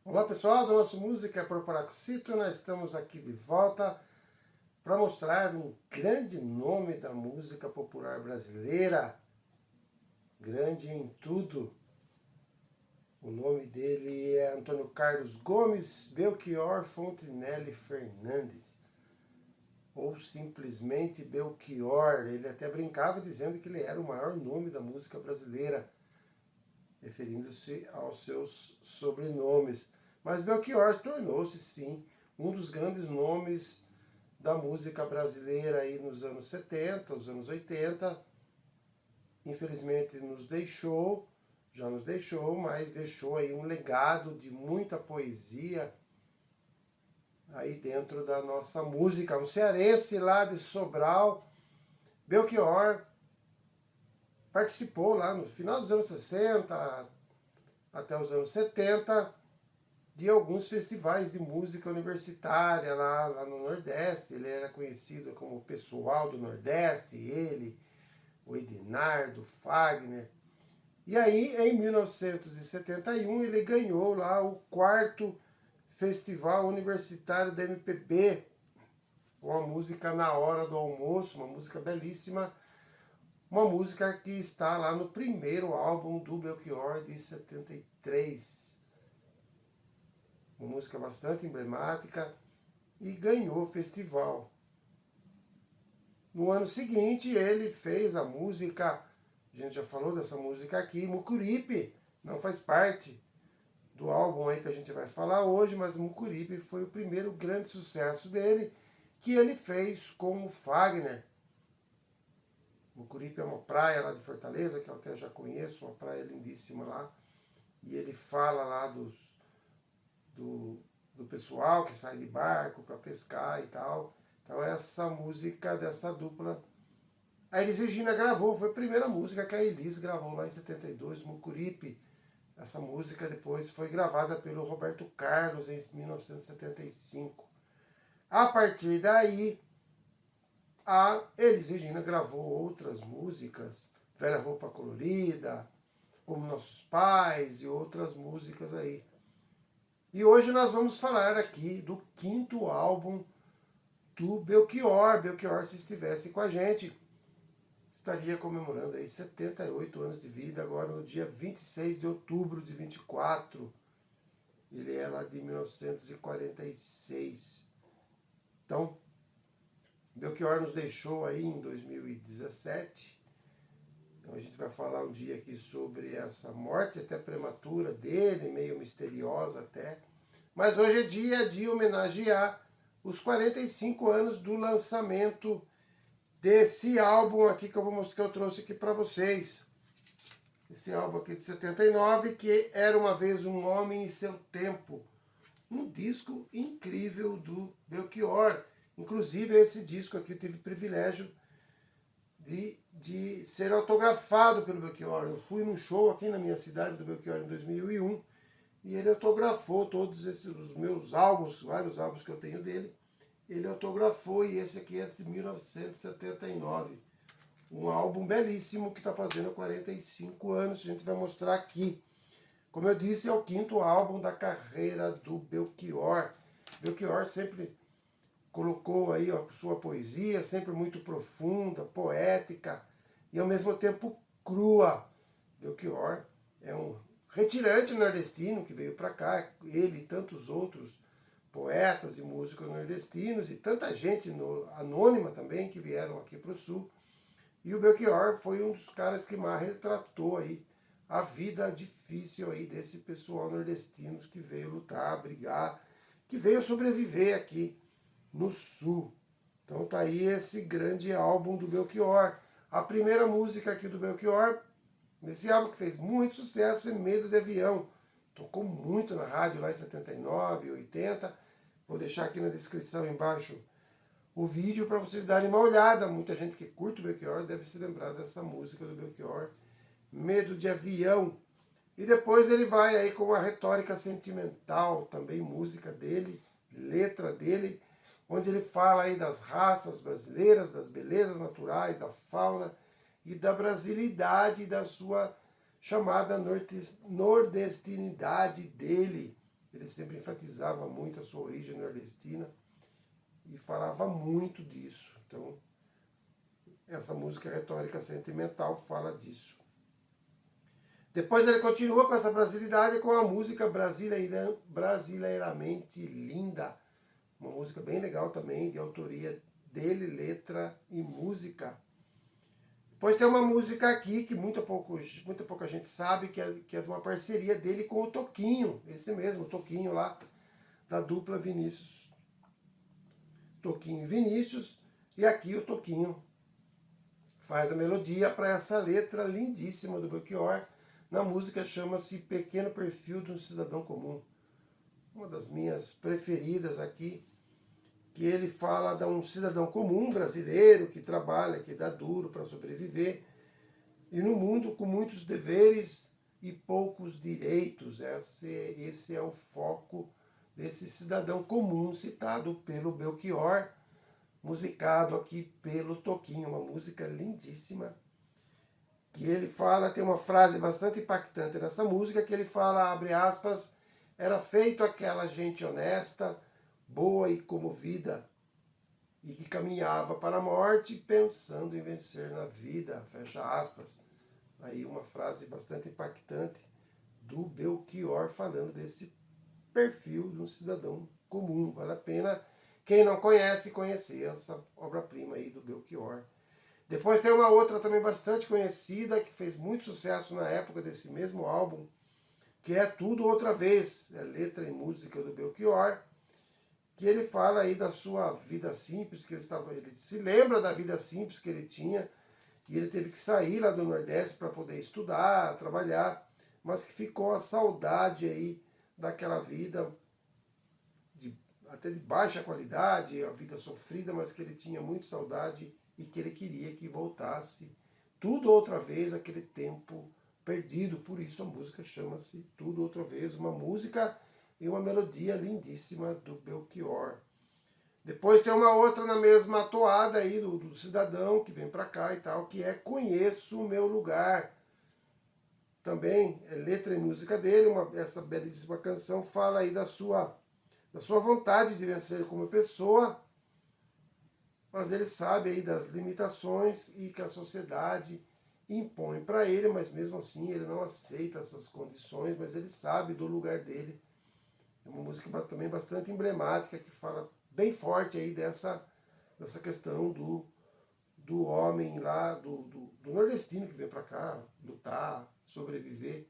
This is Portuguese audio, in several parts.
Olá pessoal do nosso Música por Paroxítono, nós estamos aqui de volta para mostrar um grande nome da música popular brasileira, grande em tudo. O nome dele é Antônio Carlos Gomes Belchior Fontinelli Fernandes, ou simplesmente Belchior. Ele até brincava dizendo que ele era o maior nome da música brasileira, referindo-se aos seus sobrenomes. Mas Belchior tornou-se, sim, um dos grandes nomes da música brasileira aí nos anos 70, os anos 80. Infelizmente já nos deixou, mas deixou aí um legado de muita poesia aí dentro da nossa música. Um cearense lá de Sobral, Belchior participou lá no final dos anos 60 até os anos 70 de alguns festivais de música universitária lá no Nordeste. Ele era conhecido como o Pessoal do Nordeste, ele, o Edinardo, Fagner. E aí, em 1971, ele ganhou lá o 4º Festival Universitário da MPB, com a música Na Hora do Almoço, uma música belíssima, uma música que está lá no primeiro álbum do Belchior, de 73. Uma música bastante emblemática, e ganhou o festival. No ano seguinte, ele fez a música, a gente já falou dessa música aqui, Mucuripe, não faz parte do álbum aí que a gente vai falar hoje, mas Mucuripe foi o primeiro grande sucesso dele, que ele fez com o Fagner. Mucuripe é uma praia lá de Fortaleza, que eu até já conheço, uma praia lindíssima lá, e ele fala lá do pessoal que sai de barco para pescar e tal. Então essa música dessa dupla, a Elis Regina gravou, foi a primeira música que a Elis gravou lá em 72, Mucuripe. Essa música depois foi gravada pelo Roberto Carlos em 1975. A partir daí, a Elis Regina gravou outras músicas, Velha Roupa Colorida, Como Nossos Pais e outras músicas aí. E hoje nós vamos falar aqui do 5º álbum do Belchior. Belchior, se estivesse com a gente, estaria comemorando aí 78 anos de vida, agora no dia 26 de outubro de 24. Ele é lá de 1946. Então, Belchior nos deixou aí em 2017. Então a gente vai falar um dia aqui sobre essa morte até prematura dele, meio misteriosa até. Mas hoje é dia de homenagear os 45 anos do lançamento desse álbum aqui que eu trouxe aqui para vocês. Esse álbum aqui de 79, que era uma vez um homem em seu tempo. Um disco incrível do Belchior. Inclusive esse disco aqui eu tive o privilégio de ser autografado pelo Belchior. Eu fui num show aqui na minha cidade do Belchior em 2001 e ele autografou todos os meus álbuns, vários álbuns que eu tenho dele. Ele autografou, e esse aqui é de 1979. Um álbum belíssimo que está fazendo 45 anos, a gente vai mostrar aqui. Como eu disse, é o 5º álbum da carreira do Belchior. Belchior sempre colocou aí a sua poesia, sempre muito profunda, poética e ao mesmo tempo crua. Belchior é um retirante nordestino que veio para cá, ele e tantos outros poetas e músicos nordestinos e tanta gente anônima também que vieram aqui para o sul. E o Belchior foi um dos caras que mais retratou aí a vida difícil aí desse pessoal nordestino que veio lutar, brigar, que veio sobreviver aqui no sul. Então tá aí esse grande álbum do Belchior. A primeira música aqui do Belchior, nesse álbum que fez muito sucesso, é Medo de Avião. Tocou muito na rádio lá em 79, 80. Vou deixar aqui na descrição embaixo o vídeo para vocês darem uma olhada. Muita gente que curte o Belchior deve se lembrar dessa música do Belchior, Medo de Avião. E depois ele vai aí com uma retórica sentimental, também música dele, letra dele, onde ele fala aí das raças brasileiras, das belezas naturais, da fauna e da brasilidade da sua chamada nordestinidade dele, ele sempre enfatizava muito a sua origem nordestina e falava muito disso. Então, essa música retórica sentimental fala disso. Depois ele continua com essa brasilidade com a música Brasileiramente Linda, uma música bem legal também, de autoria dele, letra e música. Depois tem uma música aqui que muita pouca gente sabe, que é de uma parceria dele com o Toquinho, esse mesmo, o Toquinho lá, da dupla Vinícius. Toquinho e Vinícius, e aqui o Toquinho faz a melodia para essa letra lindíssima do Belchior. Na música chama-se Pequeno Perfil de um Cidadão Comum. Uma das minhas preferidas aqui, que ele fala de um cidadão comum brasileiro que trabalha, que dá duro para sobreviver, e no mundo com muitos deveres e poucos direitos. Esse é o foco desse cidadão comum citado pelo Belchior, musicado aqui pelo Toquinho, uma música lindíssima, que ele fala, tem uma frase bastante impactante nessa música, que ele fala, abre aspas, era feito aquela gente honesta, boa e comovida, e que caminhava para a morte pensando em vencer na vida, fecha aspas. Aí uma frase bastante impactante do Belchior falando desse perfil de um cidadão comum. Vale a pena, quem não conhece, conhecer essa obra-prima aí do Belchior. Depois tem uma outra também bastante conhecida, que fez muito sucesso na época desse mesmo álbum, que é Tudo Outra Vez, é letra e música do Belchior, que ele fala aí da sua vida simples, que ele se lembra da vida simples que ele tinha, e ele teve que sair lá do Nordeste para poder estudar, trabalhar, mas que ficou a saudade aí daquela vida até de baixa qualidade, a vida sofrida, mas que ele tinha muita saudade e que ele queria que voltasse tudo outra vez, aquele tempo perdido. Por isso a música chama-se Tudo Outra Vez, uma música e uma melodia lindíssima do Belchior. Depois tem uma outra na mesma toada aí do cidadão que vem para cá e tal, que é Conheço o Meu Lugar. Também é letra e música dele, essa belíssima canção fala aí da sua vontade de vencer como pessoa, mas ele sabe aí das limitações e que a sociedade impõe para ele, mas mesmo assim ele não aceita essas condições, mas ele sabe do lugar dele. É uma música também bastante emblemática, que fala bem forte aí dessa questão do homem lá, do nordestino que vem para cá lutar, sobreviver,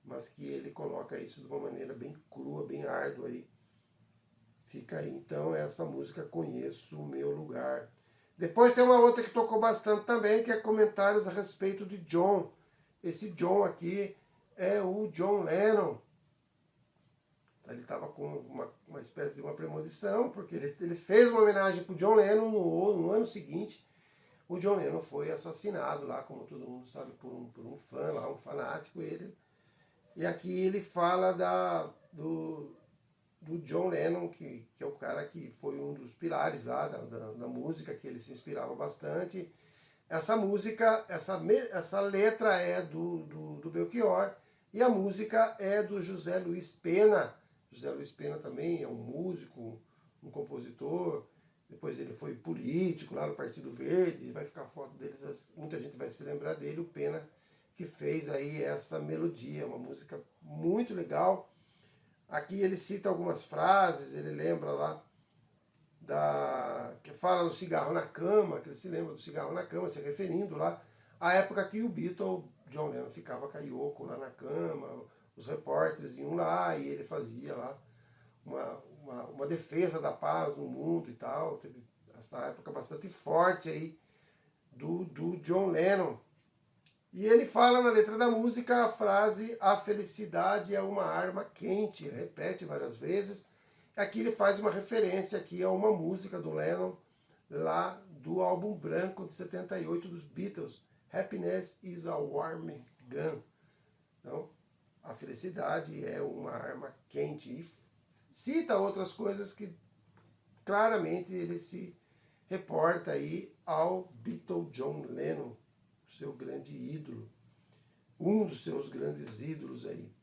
mas que ele coloca isso de uma maneira bem crua, bem árdua aí. Fica aí então essa música Conheço o Meu Lugar. Depois tem uma outra que tocou bastante também, que é Comentários a Respeito de John. Esse John aqui é o John Lennon. Ele estava com uma espécie de uma premonição, porque ele fez uma homenagem para o John Lennon no ano seguinte. O John Lennon foi assassinado lá, como todo mundo sabe, por um fã lá, um fanático. E aqui ele fala do John Lennon, que é o cara que foi um dos pilares lá da música, que ele se inspirava bastante. Essa música, essa letra é do Belchior, e a música é do José Luiz Pena. José Luiz Pena também é um músico, um compositor, depois ele foi político lá no Partido Verde, vai ficar foto dele, muita gente vai se lembrar dele, o Pena, que fez aí essa melodia, uma música muito legal. Aqui ele cita algumas frases, ele lembra lá que fala do cigarro na cama, que ele se lembra do cigarro na cama, se referindo lá à época que o Beatle, John Lennon, ficava caioco lá na cama, os repórteres iam lá e ele fazia lá uma defesa da paz no mundo e tal. Teve essa época bastante forte aí do John Lennon. E ele fala na letra da música a frase "a felicidade é uma arma quente", ele repete várias vezes. Aqui ele faz uma referência aqui a uma música do Lennon, lá do álbum branco de 78 dos Beatles, "Happiness is a warm gun". Então, a felicidade é uma arma quente. E cita outras coisas que claramente ele se reporta aí ao Beatle John Lennon, seu grande ídolo, um dos seus grandes ídolos aí.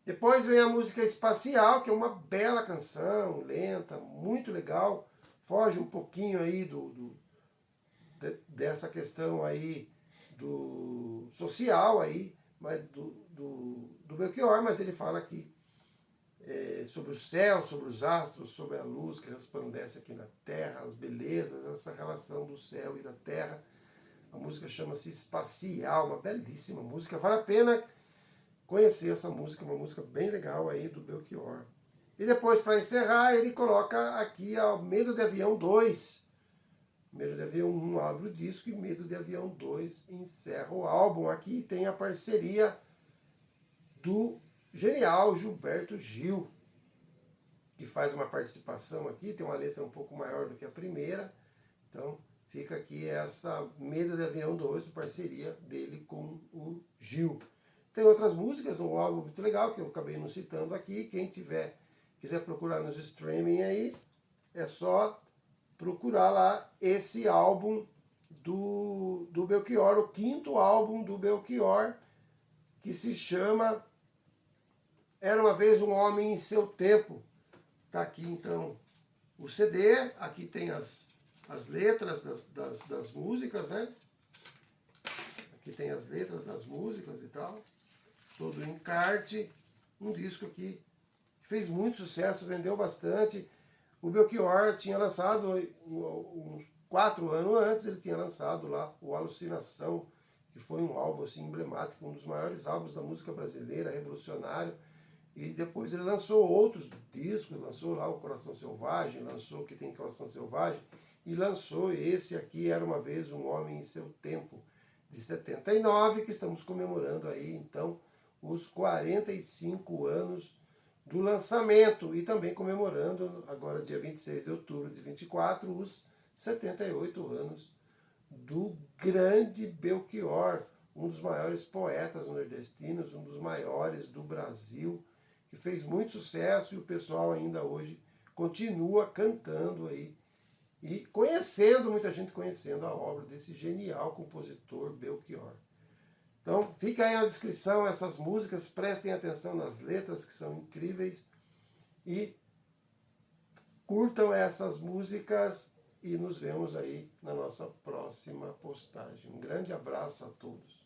Depois vem a música Espacial, que é uma bela canção, lenta, muito legal. Foge um pouquinho aí dessa questão aí do social aí, mas do Belchior, mas ele fala aqui sobre o céu, sobre os astros, sobre a luz que resplandece aqui na terra, as belezas, essa relação do céu e da terra. A música chama-se Espacial, uma belíssima música, vale a pena conhecer essa música, uma música bem legal aí do Belchior. E depois, para encerrar, ele coloca aqui a Medo de Avião 2. Medo de Avião 1 abre o disco e Medo de Avião 2 encerra o álbum. Aqui tem a parceria do genial Gilberto Gil, que faz uma participação aqui, tem uma letra um pouco maior do que a primeira. Então, fica aqui essa Medo de Avião 2, parceria dele com o Gil. Tem outras músicas, um álbum muito legal, que eu acabei não citando aqui. Quem quiser procurar nos streaming aí, é só procurar lá esse álbum do Belchior, o quinto álbum do Belchior, que se chama Era uma Vez um Homem em Seu Tempo. Tá aqui então o CD, aqui tem as letras das músicas, né? Aqui tem as letras das músicas e tal. Todo o encarte. Um disco aqui que fez muito sucesso, vendeu bastante. O Belchior tinha lançado, uns 4 anos antes, ele tinha lançado lá o Alucinação, que foi um álbum assim, emblemático, um dos maiores álbuns da música brasileira, revolucionário. E depois ele lançou outros discos, lançou lá o Coração Selvagem, lançou o Que Tem Coração Selvagem, e lançou esse aqui, Era uma Vez um Homem em Seu Tempo, de 79, que estamos comemorando aí, então, os 45 anos do lançamento, e também comemorando, agora dia 26 de outubro de 24, os 78 anos do grande Belchior, um dos maiores poetas nordestinos, um dos maiores do Brasil, que fez muito sucesso e o pessoal ainda hoje continua cantando aí e conhecendo, muita gente conhecendo a obra desse genial compositor Belchior. Então, fica aí na descrição essas músicas, prestem atenção nas letras que são incríveis e curtam essas músicas e nos vemos aí na nossa próxima postagem. Um grande abraço a todos.